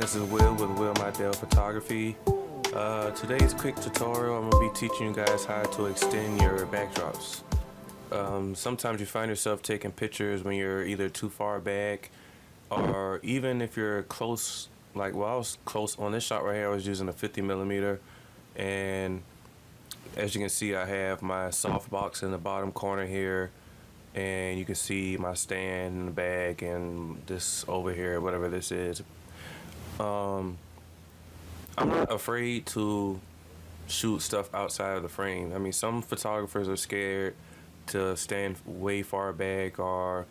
this is Will with Mydell Photography. Today's quick tutorial, I'm going to be teaching you guys how to extend your backdrops. Sometimes you find yourself taking pictures when you're either too far back, or even if you're close. Like, well, I was close on this shot right here. I was using a 50mm, and as you can see, I have my softbox in the bottom corner here, and you can see my stand in the back and this over here, whatever this is. I'm not afraid to shoot stuff outside of the frame. I mean, some photographers are scared to stand way far back or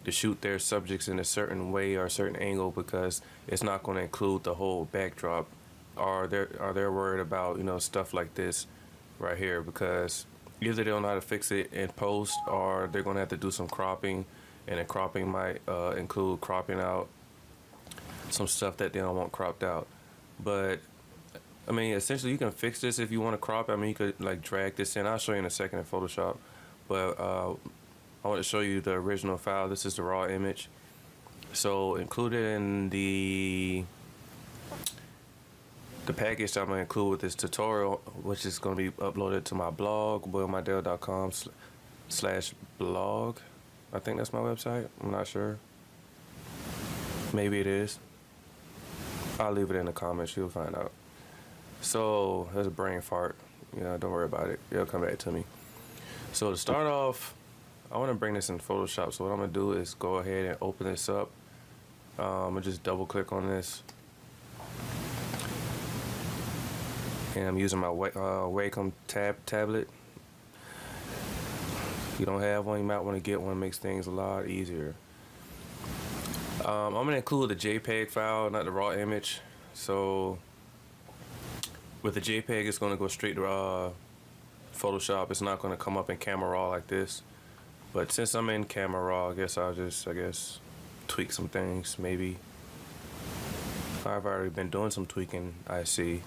to shoot their subjects in a certain way or a certain angle because it's not going to include the whole backdrop, or they're worried about, you know, stuff like this right here, because either they don't know how to fix it in post, or they're going to have to do some cropping, and the cropping might include cropping out some stuff that they don't want cropped out. But I mean, essentially you can fix this if you want to crop. I mean, you could like drag this in. I'll show you in a second in Photoshop, but I want to show you the original file. This is the raw image. So included in the package that I'm going to include with this tutorial, which is going to be uploaded to my blog, willmydell.com/blog. I think that's my website. I'm not sure. Maybe it is. I'll leave it in the comments. You'll find out. So there's a brain fart. You know, don't worry about it. It'll come back to me. So to start off, I want to bring this in Photoshop. So what I'm going to do is go ahead and open this up. I'm going to just double click on this. And I'm using my Wacom tablet. If you don't have one, you might want to get one. It makes things a lot easier. I'm going to include the JPEG file, not the raw image. So with the JPEG, it's going to go straight to Photoshop. It's not going to come up in Camera Raw like this. But since I'm in Camera Raw, I guess I'll just, tweak some things, maybe. I've already been doing some tweaking, I see.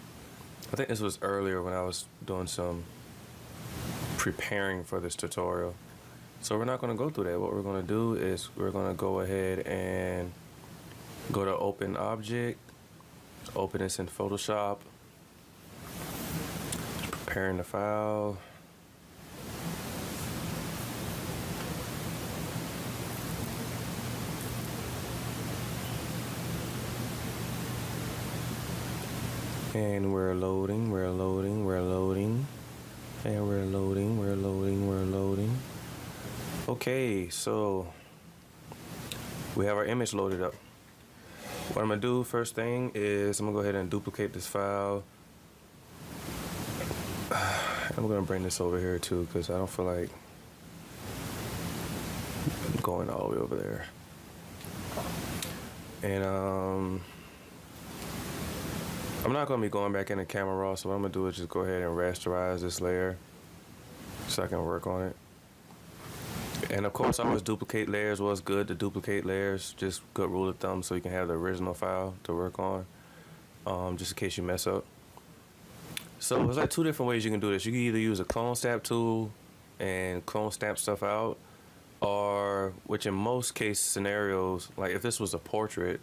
I think this was earlier when I was doing some preparing for this tutorial. So we're not going to go through that. What we're going to do is we're going to go ahead and go to Open Object, open this in Photoshop, preparing the file. And we're loading, and we're loading. Okay, so we have our image loaded up. What I'm gonna do first thing is I'm gonna go ahead and duplicate this file. I'm gonna bring this over here too, because I don't feel like going all the way over there. And I'm not going to be going back into Camera Raw, so what I'm going to do is just go ahead and rasterize this layer so I can work on it. And of course, I always duplicate layers. Well, it's good to duplicate layers, just good rule of thumb, so you can have the original file to work on, just in case you mess up. So there's like two different ways you can do this. You can either use a clone stamp tool and clone stamp stuff out, or, which in most case scenarios, like if this was a portrait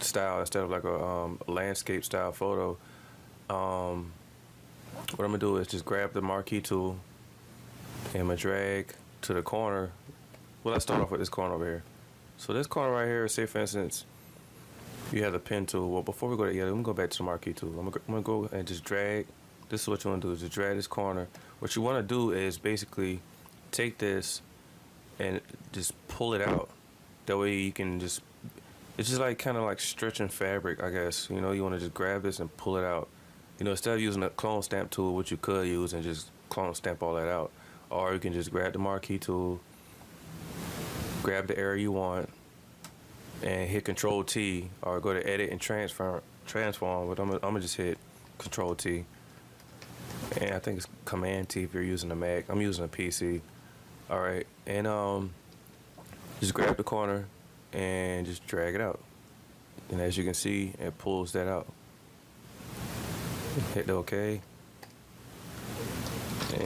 style instead of like a landscape style photo, what I'm gonna do is just grab the Marquee Tool and I'm gonna drag to the corner. Well, let's start off with this corner over here. So this corner right here, say for instance you have the pen tool. Well, before we go to let me go back to the Marquee Tool. I'm gonna go and just drag. This is what you want to do, is just drag this corner. What you want to do is basically take this and just pull it out. That way you can just, it's just like kind of like stretching fabric, I guess. You know, you want to just grab this and pull it out. You know, instead of using a clone stamp tool, which you could use and just clone stamp all that out. Or you can just grab the Marquee Tool, grab the area you want, and hit Control T, or go to Edit and Transform. But I'm gonna just hit Control T. And I think it's Command T if you're using a Mac. I'm using a PC. All right, and just grab the corner and just drag it out. And as you can see, it pulls that out. Hit the OK.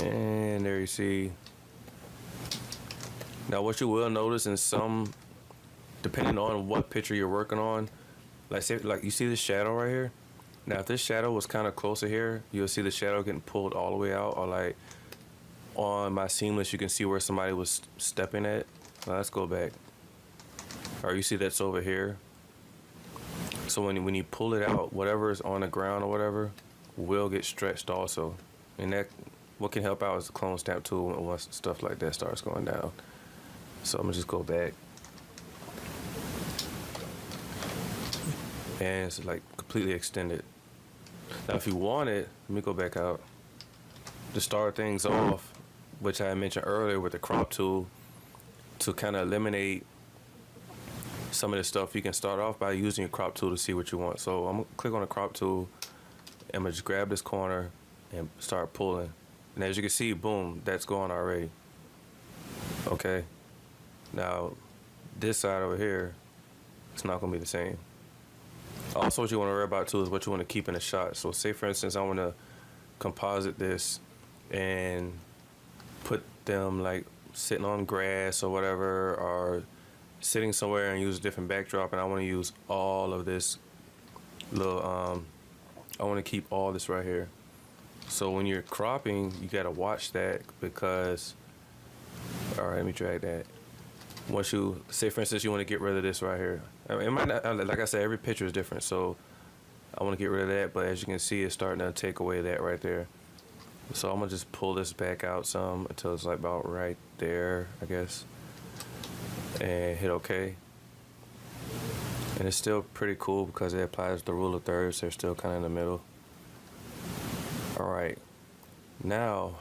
And there you see. Now what you will notice in some, depending on what picture you're working on, Like say, like you see this shadow right here. Now if this shadow was kind of closer here, you'll see the shadow getting pulled all the way out, or like on my seamless, you can see where somebody was stepping at. Now let's go back. Or you see that's over here. So when you pull it out, whatever is on the ground or whatever will get stretched also. And that what can help out is the clone stamp tool once stuff like that starts going down. So I'm gonna just go back. And it's like completely extended. Now if you want it, let me go back out. To start things off, which I mentioned earlier with the crop tool, to kind of eliminate some of the stuff, you can start off by using your crop tool to see what you want. So I'm gonna click on the crop tool, and I'm gonna just grab this corner and start pulling. And as you can see, boom, that's going already. Okay. Now, this side over here, it's not gonna be the same. Also, what you wanna worry about too is what you wanna keep in the shot. So say for instance, I wanna composite this and put them like sitting on grass or whatever, or sitting somewhere and use a different backdrop, and I want to use all of this little I want to keep all this right here. So when you're cropping, you got to watch that, because all right, let me drag that. Once you say for instance you want to get rid of this right here, I mean, it might not, like I said, every picture is different, so I want to get rid of that, but as you can see, it's starting to take away that right there. So I'm gonna just pull this back out some until it's like about right there, I guess, and hit OK. And it's still pretty cool because it applies the rule of thirds. They're still kind of in the middle. All right, now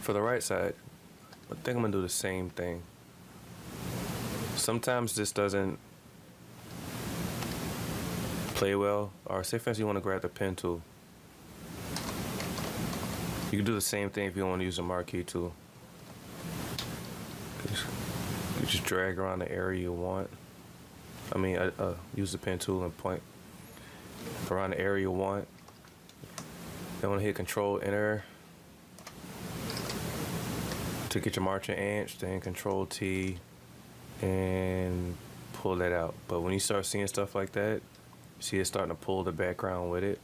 for the right side, I think I'm gonna do the same thing. Sometimes this doesn't play well, or say for instance you want to grab the pen tool. You can do the same thing if you want to use a Marquee Tool. You just drag around the area you want. I mean, use the pen tool and point around the area you want. Then want to hit Control Enter to get your marching ants. Then Control T and pull that out. But when you start seeing stuff like that, see it starting to pull the background with it.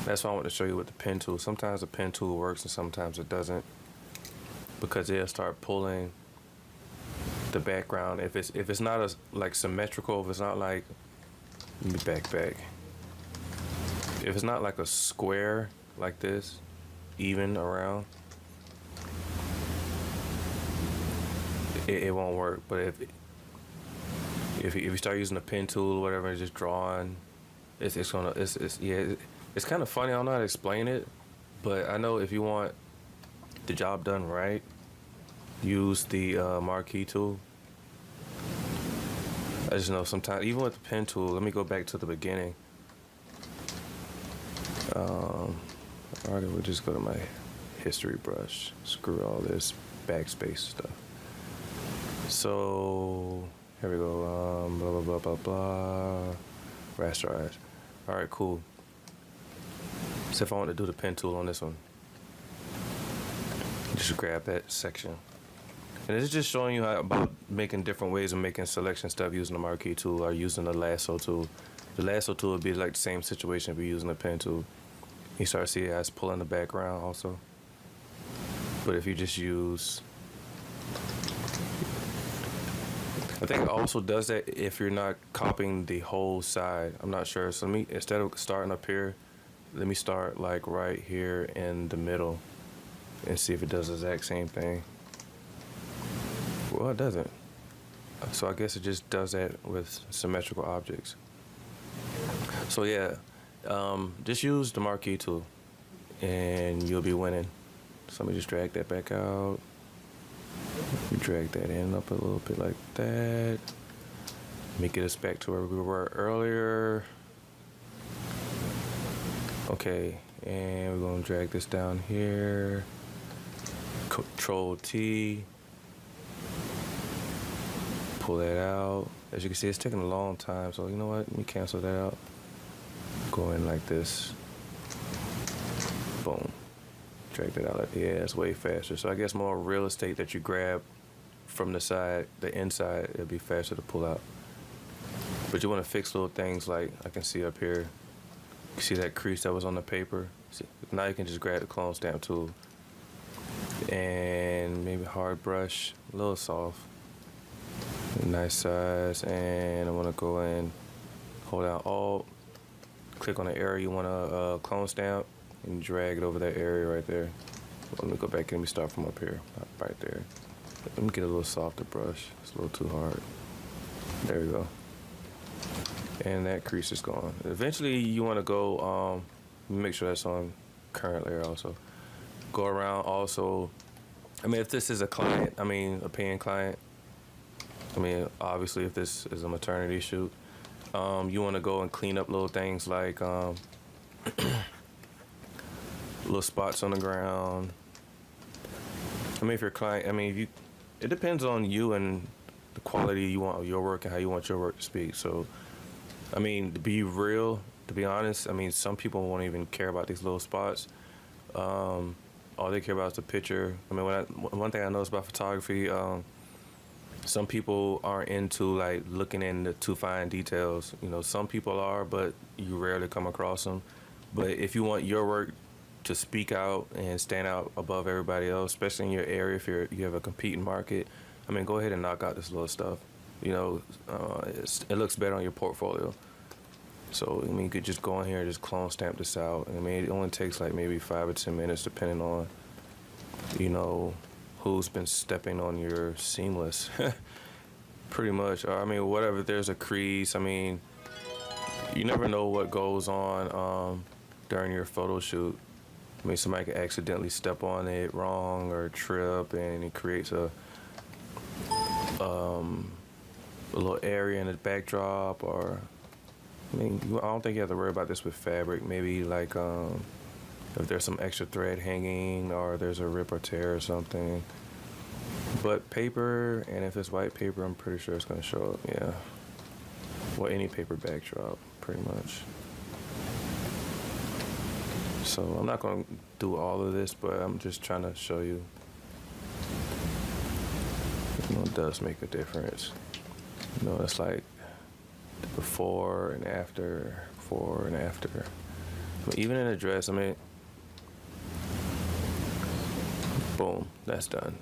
That's why I want to show you with the pen tool. Sometimes the pen tool works and sometimes it doesn't, because it'll start pulling the background. If it's not as like symmetrical, if it's not like, let me back. If it's not like a square like this, even around, it won't work. But if you start using a pen tool or whatever and just drawing, it's kind of funny. I don't know how to explain it, but I know if you want the job done right, use the Marquee Tool. I just know sometimes, even with the pen tool, let me go back to the beginning. All right, we'll just go to my history brush. Screw all this backspace stuff. So here we go. Blah blah blah blah blah. Rasterize. All right, cool. So if I want to do the pen tool on this one, just grab that section. And it's just showing you how about making different ways of making selection stuff using the Marquee Tool or using the lasso tool. The lasso tool would be like the same situation if you're using the pen tool. You start to see how it's pulling the background also. But if you just use, I think it also does that if you're not copying the whole side. I'm not sure. So let me, instead of starting up here, let me start like right here in the middle and see if it does the exact same thing. Well, it doesn't. So I guess it just does that with symmetrical objects. So yeah, just use the Marquee Tool and you'll be winning. So let me just drag that back out. Drag that in up a little bit like that. Make it us back to where we were earlier. Okay, and we're gonna drag this down here. Control T. Pull that out. As you can see, it's taking a long time, so you know what? Let me cancel that out. Go in like this. Boom. Drag that out. Yeah, it's way faster. So I guess more real estate that you grab from the side, the inside, it'll be faster to pull out. But you want to fix little things like I can see up here. You see that crease that was on the paper? See, now you can just grab the clone stamp tool and maybe hard brush, a little soft, nice size. And I want to go in, hold down Alt, click on the area you want to clone stamp, and drag it over that area right there. Let me go back and let me start from up here, right there. Let me get a little softer brush. It's a little too hard. There we go. And that crease is gone. Eventually you want to go, make sure that's on current layer also. Go around also, I mean, if this is a client, I mean, a paying client, I mean, obviously if this is a maternity shoot, you want to go and clean up little things like little spots on the ground. I mean, if your client, I mean, if you, it depends on you and the quality you want of your work and how you want your work to speak. So, I mean, to be real, to be honest, I mean, some people won't even care about these little spots. All they care about is the picture. I mean, one thing I noticed about photography, some people aren't into like looking into too fine details. You know, some people are, but you rarely come across them. But if you want your work to speak out and stand out above everybody else, especially in your area, if you have a competing market, I mean, go ahead and knock out this little stuff. You know, it looks better on your portfolio. So, I mean, you could just go in here and just clone stamp this out. I mean, it only takes like maybe 5 or 10 minutes depending on, you know, who's been stepping on your seamless. Pretty much. Or, I mean, whatever, there's a crease. I mean, you never know what goes on during your photo shoot. I mean, somebody could accidentally step on it wrong or trip, and it creates a little area in the backdrop. Or, I mean, I don't think you have to worry about this with fabric. Maybe like if there's some extra thread hanging or there's a rip or tear or something. But paper, and if it's white paper, I'm pretty sure it's gonna show up, yeah. Well, any paper backdrop, pretty much. So I'm not gonna do all of this, but I'm just trying to show you. You know, it does make a difference. You know, it's like before and after, before and after. But even in a dress, I mean, boom, that's done.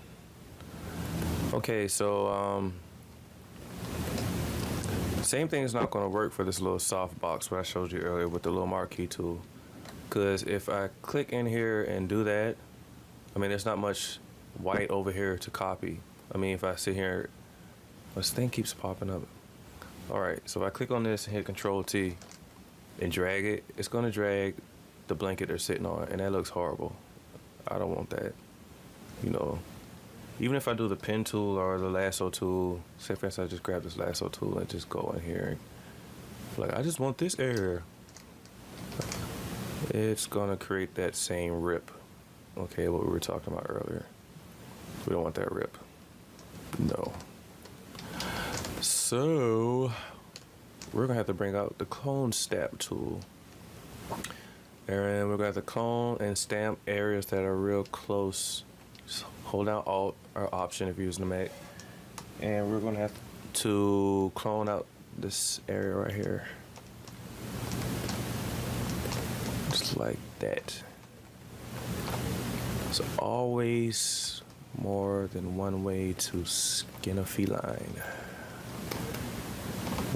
Okay, so same thing is not going to work for this little soft box what I showed you earlier with the little Marquee Tool. Because if I click in here and do that, I mean, there's not much white over here to copy. I mean, if I sit here, this thing keeps popping up. All right, so if I click on this and hit Control T and drag it, it's going to drag the blanket they're sitting on, and that looks horrible. I don't want that, you know. Even if I do the pen tool or the lasso tool, say for instance I just grab this lasso tool and just go in here and like, I just want this area. It's gonna create that same rip. Okay, what we were talking about earlier. We don't want that rip. No. So we're gonna have to bring out the clone stamp tool. And we're gonna have to clone and stamp areas that are real close. Just hold down Alt or Option if you're using the Mac. And we're gonna have to clone out this area right here. Just like that. There's always more than one way to skin a feline.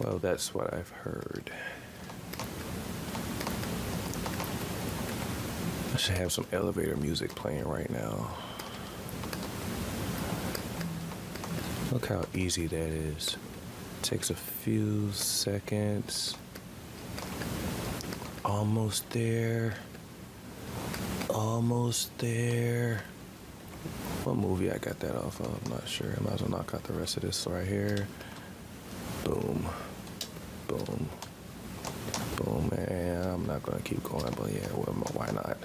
Well, that's what I've heard. I should have some elevator music playing right now. Look how easy that is. Takes a few seconds. Almost there. Almost there. What movie I got that off of? I'm not sure. I might as well knock out the rest of this right here. Boom. Boom. Boom. And I'm not gonna keep going, but yeah, well, why not?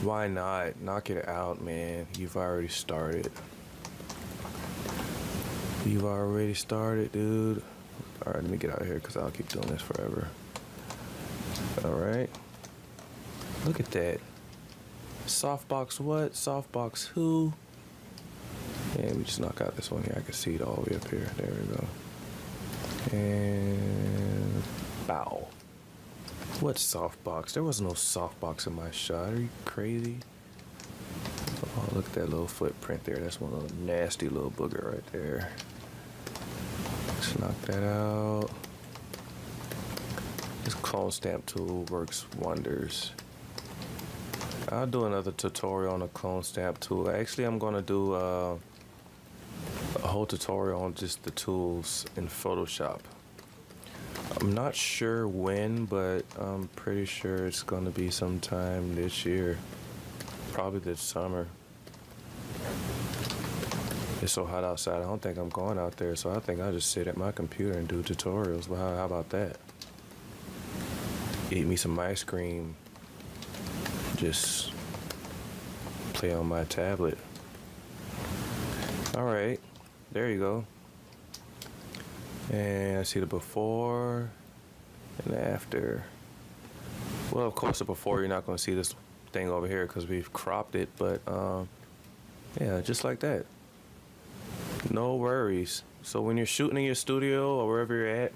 Why not? Knock it out, man. You've already started. You've already started, dude. All right, let me get out of here because I'll keep doing this forever. All right. Look at that. Softbox what? Softbox who? And we just knock out this one here. I can see it all the way up here. There we go. And bow. What softbox? There was no softbox in my shot. Are you crazy? Oh, look at that little footprint there. That's one little nasty little booger right there. Let's knock that out. This clone stamp tool works wonders. I'll do another tutorial on the clone stamp tool. Actually, I'm gonna do a whole tutorial on just the tools in Photoshop. I'm not sure when, but I'm pretty sure it's gonna be sometime this year. Probably this summer. It's so hot outside, I don't think I'm going out there, so I think I'll just sit at my computer and do tutorials. But how about that? Eat me some ice cream. Just play on my tablet. All right, there you go. And I see the before and the after. Well, of course, the before, you're not going to see this thing over here because we've cropped it, but yeah, just like that. No worries. So when you're shooting in your studio or wherever you're at,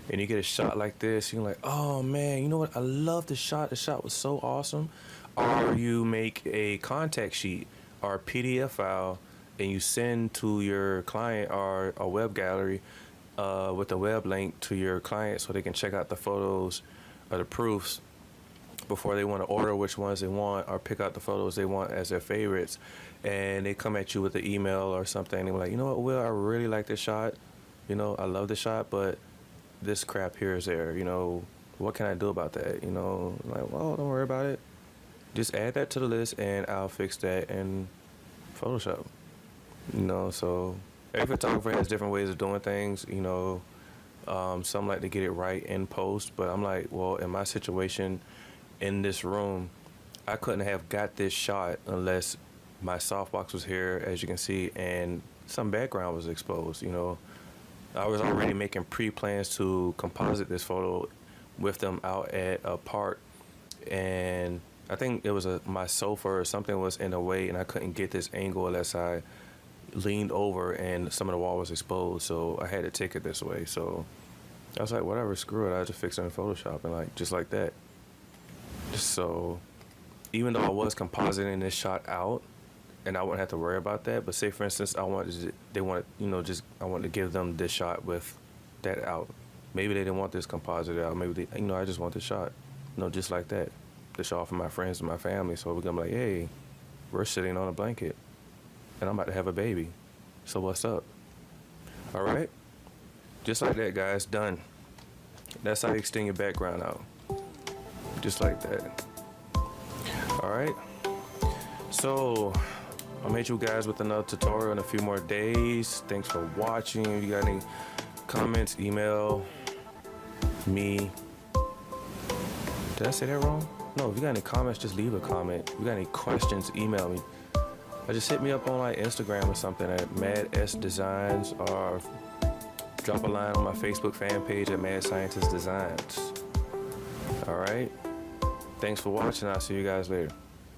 and you get a shot like this, you're like, oh man, you know what? I love the shot. The shot was so awesome. Or you make a contact sheet or a PDF file and you send to your client or a web gallery with a web link to your client so they can check out the photos or the proofs before they want to order which ones they want or pick out the photos they want as their favorites. And they come at you with an email or something and they're like, you know what, Will, I really like this shot. You know, I love the shot, but this crap here is there, you know, what can I do about that? You know, like, well, don't worry about it. Just add that to the list and I'll fix that in Photoshop. You know, so every photographer has different ways of doing things, you know. Some like to get it right in post, but I'm like, well, in my situation in this room, I couldn't have got this shot unless my softbox was here, as you can see, and some background was exposed, you know. I was already making pre-plans to composite this photo with them out at a park, and I think it was my sofa or something was in the way, and I couldn't get this angle unless I leaned over and some of the wall was exposed, so I had to take it this way. So I was like, whatever, screw it, I just fixed it in Photoshop, and like just like that. So even though I was compositing this shot out, and I wouldn't have to worry about that. But say, for instance, I wanted to give them this shot with that out. Maybe they didn't want this composite out. Maybe they, I just want this shot, just like that. To show off for my friends and my family. So we're gonna be like, hey, we're sitting on a blanket, and I'm about to have a baby. So what's up? All right, just like that, guys. Done. That's how you extend your background out, just like that. All right. So I'll meet you guys with another tutorial in a few more days. Thanks for watching. If you got any comments, email me. Did I say that wrong? No, if you got any comments, just leave a comment. If you got any questions, email me. Or just hit me up on like Instagram or something at Mad S Designs, or drop a line on my Facebook fan page at Mad Scientist Designs. All right. Thanks for watching. I'll see you guys later.